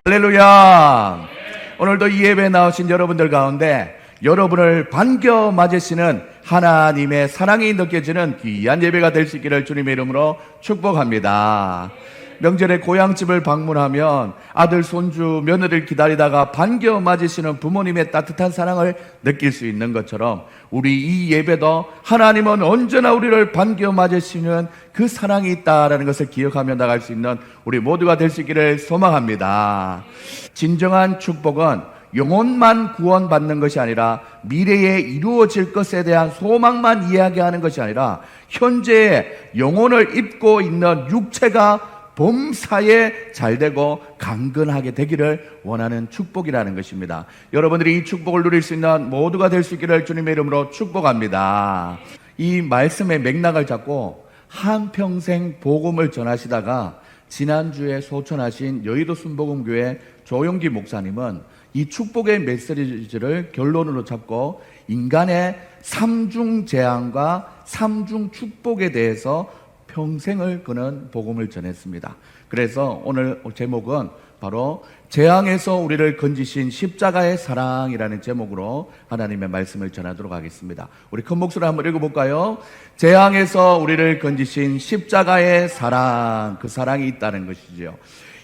할렐루야. 오늘도 이 예배에 나오신 여러분들 가운데 여러분을 반겨 맞으시는 하나님의 사랑이 느껴지는 귀한 예배가 될 수 있기를 주님의 이름으로 축복합니다. 명절에 고향집을 방문하면 아들, 손주, 며느리를 기다리다가 반겨 맞으시는 부모님의 따뜻한 사랑을 느낄 수 있는 것처럼 우리 이 예배도 하나님은 언제나 우리를 반겨 맞으시는 그 사랑이 있다라는 것을 기억하며 나갈 수 있는 우리 모두가 될 수 있기를 소망합니다. 진정한 축복은 영혼만 구원받는 것이 아니라 미래에 이루어질 것에 대한 소망만 이야기하는 것이 아니라 현재의 영혼을 입고 있는 육체가 범사에 잘되고 강건하게 되기를 원하는 축복이라는 것입니다. 여러분들이 이 축복을 누릴 수 있는 모두가 될 수 있기를 주님의 이름으로 축복합니다. 이 말씀의 맥락을 잡고 한평생 복음을 전하시다가 지난주에 소천하신 여의도 순복음교회 조용기 목사님은 이 축복의 메시지를 결론으로 잡고 인간의 삼중 재앙과 삼중 축복에 대해서 평생을 그는 복음을 전했습니다. 그래서 오늘 제목은 바로 재앙에서 우리를 건지신 십자가의 사랑이라는 제목으로 하나님의 말씀을 전하도록 하겠습니다. 우리 큰 목소리로 한번 읽어볼까요? 재앙에서 우리를 건지신 십자가의 사랑, 그 사랑이 있다는 것이죠.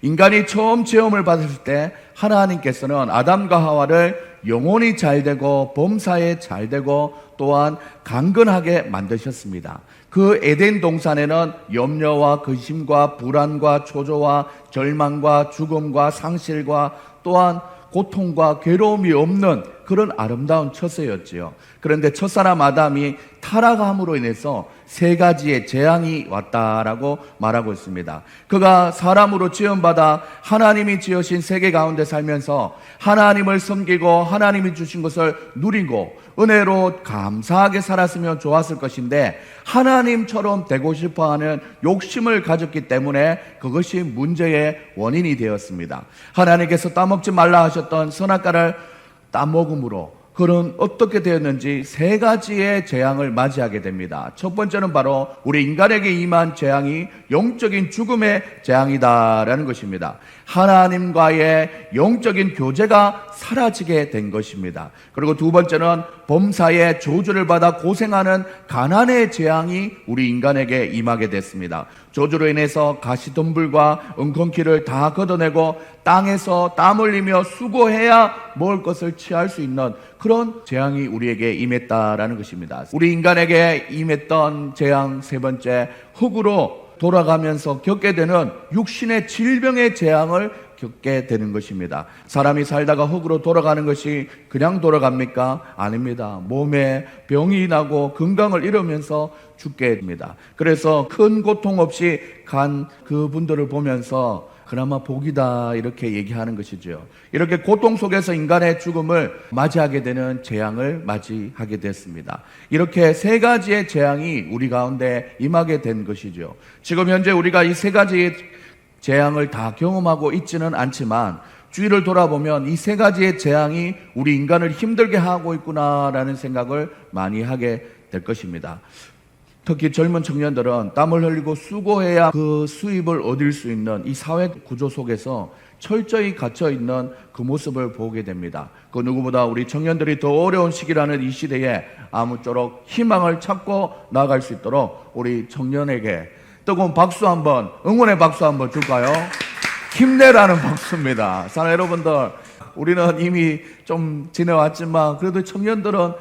인간이 처음 체험을 받았을 때 하나님께서는 아담과 하와를 영혼이 잘되고 범사에 잘되고 또한 강건하게 만드셨습니다. 그 에덴 동산에는 염려와 근심과 불안과 초조와 절망과 죽음과 상실과 또한 고통과 괴로움이 없는 그런 아름다운 처소였지요. 그런데 첫사람 아담이 타락함으로 인해서 세 가지의 재앙이 왔다라고 말하고 있습니다. 그가 사람으로 지음받아 하나님이 지으신 세계 가운데 살면서 하나님을 섬기고 하나님이 주신 것을 누리고 은혜로 감사하게 살았으면 좋았을 것인데 하나님처럼 되고 싶어하는 욕심을 가졌기 때문에 그것이 문제의 원인이 되었습니다. 하나님께서 따먹지 말라 하셨던 선악과를 따먹음으로 그는 어떻게 되었는지 세 가지의 재앙을 맞이하게 됩니다. 첫 번째는 바로 우리 인간에게 임한 재앙이 영적인 죽음의 재앙이다라는 것입니다. 하나님과의 영적인 교제가 사라지게 된 것입니다. 그리고 두 번째는 범사의 저주를 받아 고생하는 가난의 재앙이 우리 인간에게 임하게 됐습니다. 저주로 인해서 가시덤불과 은kon키를 다 걷어내고 땅에서 땀 흘리며 수고해야 먹을 것을 취할 수 있는 그런 재앙이 우리에게 임했다라는 것입니다. 우리 인간에게 임했던 재앙 세 번째, 흙으로 돌아가면서 겪게 되는 육신의 질병의 재앙을 겪게 되는 것입니다. 사람이 살다가 흙으로 돌아가는 것이 그냥 돌아갑니까? 아닙니다. 몸에 병이 나고 건강을 잃으면서 죽게 됩니다. 그래서 큰 고통 없이 간 그분들을 보면서 그나마 복이다 이렇게 얘기하는 것이죠. 이렇게 고통 속에서 인간의 죽음을 맞이하게 되는 재앙을 맞이하게 됐습니다. 이렇게 세 가지의 재앙이 우리 가운데 임하게 된 것이죠. 지금 현재 우리가 이 세 가지의 재앙을 다 경험하고 있지는 않지만 주위를 돌아보면 이 세 가지의 재앙이 우리 인간을 힘들게 하고 있구나라는 생각을 많이 하게 될 것입니다. 특히 젊은 청년들은 땀을 흘리고 수고해야 그 수입을 얻을 수 있는 이 사회 구조 속에서 철저히 갇혀있는 그 모습을 보게 됩니다. 그 누구보다 우리 청년들이 더 어려운 시기라는 이 시대에 아무쪼록 희망을 찾고 나아갈 수 있도록 우리 청년에게 뜨거운 박수 한번, 응원의 박수 한번 줄까요? 힘내라는 박수입니다. 사랑하는 여러분들, 우리는 이미 좀 지내왔지만 그래도 청년들은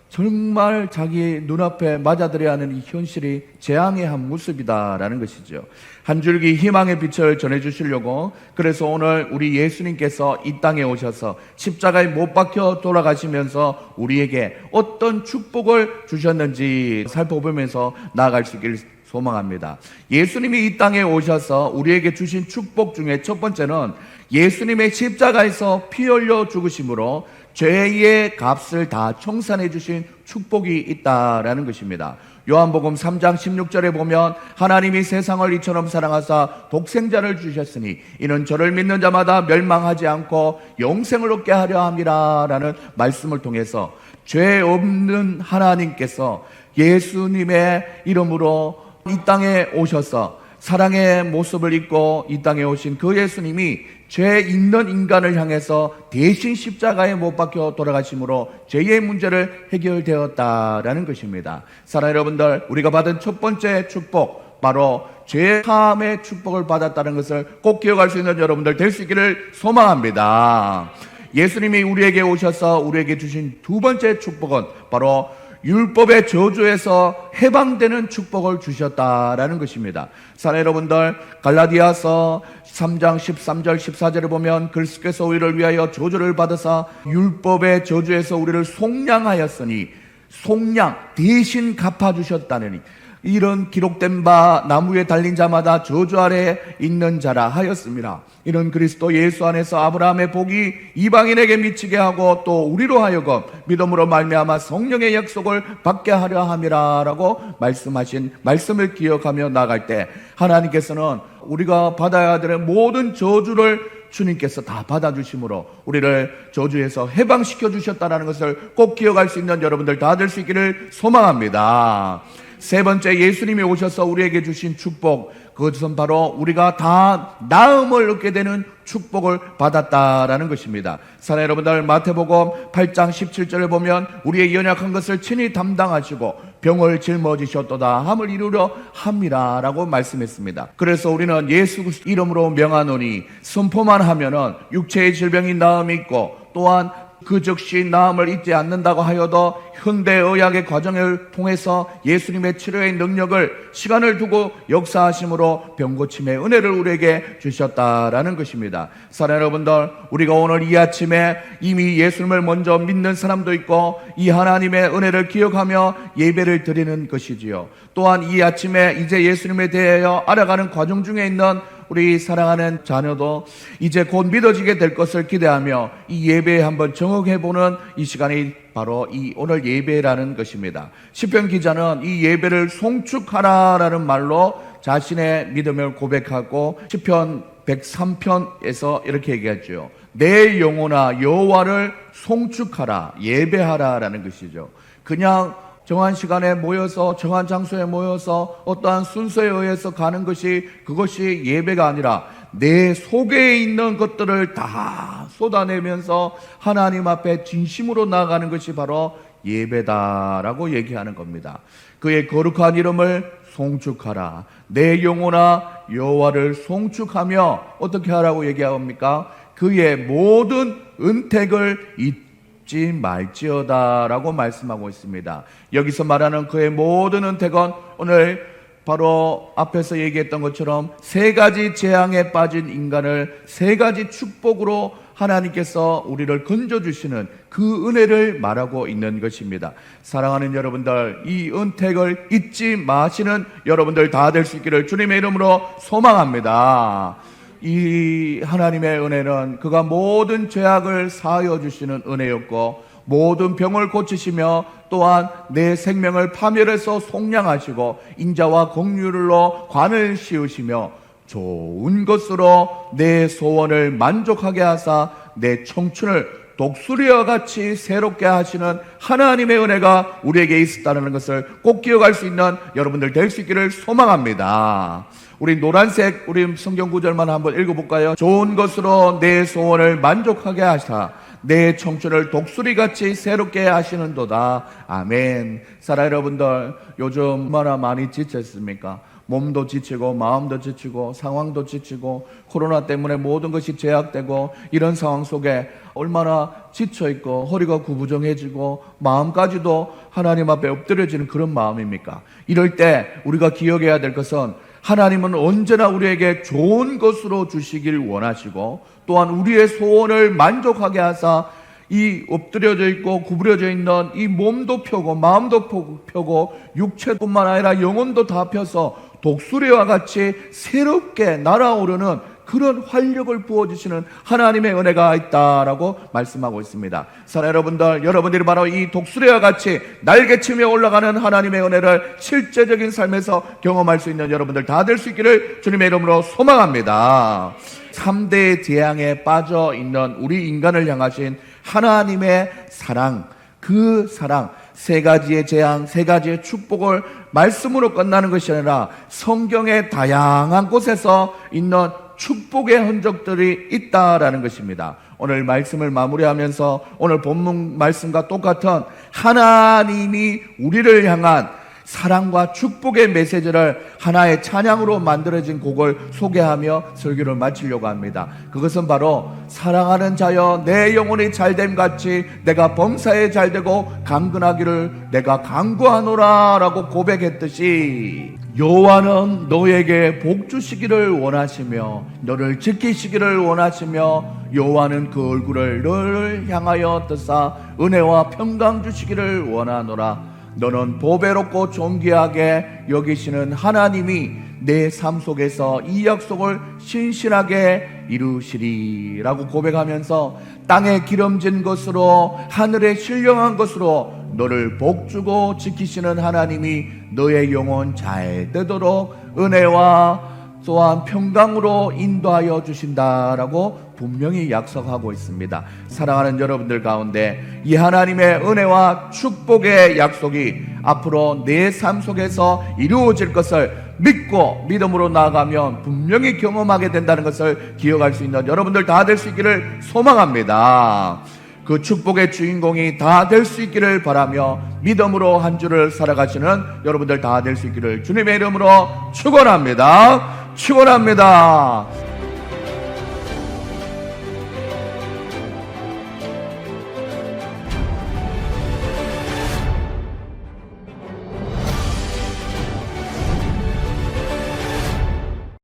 정말 자기 눈앞에 맞아들여야 하는 이 현실이 재앙의 한 모습이다라는 것이죠. 한 줄기 희망의 빛을 전해주시려고 그래서 오늘 우리 예수님께서 이 땅에 오셔서 십자가에 못 박혀 돌아가시면서 우리에게 어떤 축복을 주셨는지 살펴보면서 나아갈 수 있기를 소망합니다. 예수님이 이 땅에 오셔서 우리에게 주신 축복 중에 첫 번째는 예수님의 십자가에서 피 흘려 죽으심으로 죄의 값을 다 청산해 주신 축복이 있다라는 것입니다. 요한복음 3장 16절에 보면 하나님이 세상을 이처럼 사랑하사 독생자를 주셨으니 이는 저를 믿는 자마다 멸망하지 않고 영생을 얻게 하려 함이라 라는 말씀을 통해서 죄 없는 하나님께서 예수님의 이름으로 이 땅에 오셔서 사랑의 모습을 입고 이 땅에 오신 그 예수님이 죄 있는 인간을 향해서 대신 십자가에 못 박혀 돌아가심으로 죄의 문제를 해결되었다라는 것입니다. 사랑하는 여러분들, 우리가 받은 첫 번째 축복, 바로 죄 사함의 축복을 받았다는 것을 꼭 기억할 수 있는 여러분들 될 수 있기를 소망합니다. 예수님이 우리에게 오셔서 우리에게 주신 두 번째 축복은 바로 율법의 저주에서 해방되는 축복을 주셨다라는 것입니다. 사랑하는 여러분들, 갈라디아서 3장 13절 14절을 보면 그리스도께서 우리를 위하여 저주를 받으사 율법의 저주에서 우리를 속량하였으니, 속량 대신 갚아주셨다느니, 이런 기록된 바 나무에 달린 자마다 저주 아래 있는 자라 하였습니다. 이런 그리스도 예수 안에서 아브라함의 복이 이방인에게 미치게 하고 또 우리로 하여금 믿음으로 말미암아 성령의 약속을 받게 하려 함이라라고 말씀하신 말씀을 기억하며 나갈 때, 하나님께서는 우리가 받아야 되는 모든 저주를 주님께서 다 받아주심으로 우리를 저주에서 해방시켜 주셨다는 것을 꼭 기억할 수 있는 여러분들 다 될 수 있기를 소망합니다. 세 번째, 예수님이 오셔서 우리에게 주신 축복, 그것은 바로 우리가 다 나음을 얻게 되는 축복을 받았다라는 것입니다. 사랑하는 여러분들, 마태복음 8장 17절을 보면 우리의 연약한 것을 친히 담당하시고 병을 짊어지셨도다 함을 이루려 함이라라고 말씀했습니다. 그래서 우리는 예수 이름으로 명하노니 선포만 하면은 육체의 질병이 나음이 있고, 또한 그 즉시 나음을 잊지 않는다고 하여도 현대의학의 과정을 통해서 예수님의 치료의 능력을 시간을 두고 역사하심으로 병고침의 은혜를 우리에게 주셨다라는 것입니다. 사랑하는 여러분들, 우리가 오늘 이 아침에 이미 예수님을 먼저 믿는 사람도 있고 이 하나님의 은혜를 기억하며 예배를 드리는 것이지요. 또한 이 아침에 이제 예수님에 대하여 알아가는 과정 중에 있는 우리 사랑하는 자녀도 이제 곧 믿어지게 될 것을 기대하며 이 예배에 한번 정응해보는 이 시간이 바로 이 오늘 예배라는 것입니다. 시편 기자는 이 예배를 송축하라라는 말로 자신의 믿음을 고백하고 시편 103편에서 이렇게 얘기하죠. 내 영혼아 여호와를 송축하라, 예배하라라는 것이죠. 그냥 정한 시간에 모여서 정한 장소에 모여서 어떠한 순서에 의해서 가는 것이, 그것이 예배가 아니라 내 속에 있는 것들을 다 쏟아내면서 하나님 앞에 진심으로 나아가는 것이 바로 예배다라고 얘기하는 겁니다. 그의 거룩한 이름을 송축하라, 내 영혼아 여호와를 송축하며 어떻게 하라고 얘기합니까? 그의 모든 은택을 잊지 말지어다라고 말씀하고 있습니다. 여기서 말하는 그의 모든 은택은 오늘 바로 앞에서 얘기했던 것처럼 세 가지 재앙에 빠진 인간을 세 가지 축복으로 하나님께서 우리를 건져주시는 그 은혜를 말하고 있는 것입니다. 사랑하는 여러분들, 이 은택을 잊지 마시는 여러분들 다 될 수 있기를 주님의 이름으로 소망합니다. 이 하나님의 은혜는 그가 모든 죄악을 사하여 주시는 은혜였고, 모든 병을 고치시며 또한 내 생명을 파멸해서 속량하시고 인자와 긍휼로 관을 씌우시며 좋은 것으로 내 소원을 만족하게 하사 내 청춘을 독수리와 같이 새롭게 하시는 하나님의 은혜가 우리에게 있었다는 것을 꼭 기억할 수 있는 여러분들 될 수 있기를 소망합니다. 우리 노란색 우리 성경 구절만 한번 읽어볼까요? 좋은 것으로 내 소원을 만족하게 하사 내 청춘을 독수리같이 새롭게 하시는도다. 아멘. 사랑하는 여러분들, 요즘 얼마나 많이 지쳤습니까? 몸도 지치고 마음도 지치고 상황도 지치고 코로나 때문에 모든 것이 제약되고 이런 상황 속에 얼마나 지쳐있고 허리가 구부정해지고 마음까지도 하나님 앞에 엎드려지는 그런 마음입니까? 이럴 때 우리가 기억해야 될 것은 하나님은 언제나 우리에게 좋은 것으로 주시길 원하시고 또한 우리의 소원을 만족하게 하사 이 엎드려져 있고 구부려져 있는 이 몸도 펴고 마음도 펴고 육체뿐만 아니라 영혼도 다 펴서 독수리와 같이 새롭게 날아오르는 그런 활력을 부어주시는 하나님의 은혜가 있다라고 말씀하고 있습니다. 사랑하는 여러분들, 여러분들이 바로 이 독수리와 같이 날개치며 올라가는 하나님의 은혜를 실제적인 삶에서 경험할 수 있는 여러분들 다 될 수 있기를 주님의 이름으로 소망합니다. 3대 재앙에 빠져 있는 우리 인간을 향하신 하나님의 사랑, 그 사랑, 세 가지의 재앙, 세 가지의 축복을 말씀으로 끝나는 것이 아니라 성경의 다양한 곳에서 있는 축복의 흔적들이 있다라는 것입니다. 오늘 말씀을 마무리하면서 오늘 본문 말씀과 똑같은 하나님이 우리를 향한 사랑과 축복의 메시지를 하나의 찬양으로 만들어진 곡을 소개하며 설교를 마치려고 합니다. 그것은 바로 사랑하는 자여 내 영혼이 잘됨 같이 내가 범사에 잘되고 강건하기를 내가 간구하노라 라고 고백했듯이 여호와는 너에게 복 주시기를 원하시며 너를 지키시기를 원하시며 여호와는 그 얼굴을 너를 향하여 뜨사 은혜와 평강 주시기를 원하노라. 너는 보배롭고 존귀하게 여기시는 하나님이 내 삶 속에서 이 약속을 신실하게 이루시리라고 고백하면서 땅에 기름진 것으로 하늘에 신령한 것으로 너를 복주고 지키시는 하나님이 너의 영혼 잘 되도록 은혜와 또한 평강으로 인도하여 주신다라고 분명히 약속하고 있습니다. 사랑하는 여러분들 가운데 이 하나님의 은혜와 축복의 약속이 앞으로 내 삶 속에서 이루어질 것을 믿고 믿음으로 나아가면 분명히 경험하게 된다는 것을 기억할 수 있는 여러분들 다 될 수 있기를 소망합니다. 그 축복의 주인공이 다 될 수 있기를 바라며 믿음으로 한 주를 살아가시는 여러분들 다 될 수 있기를 주님의 이름으로 축원합니다. 축원합니다.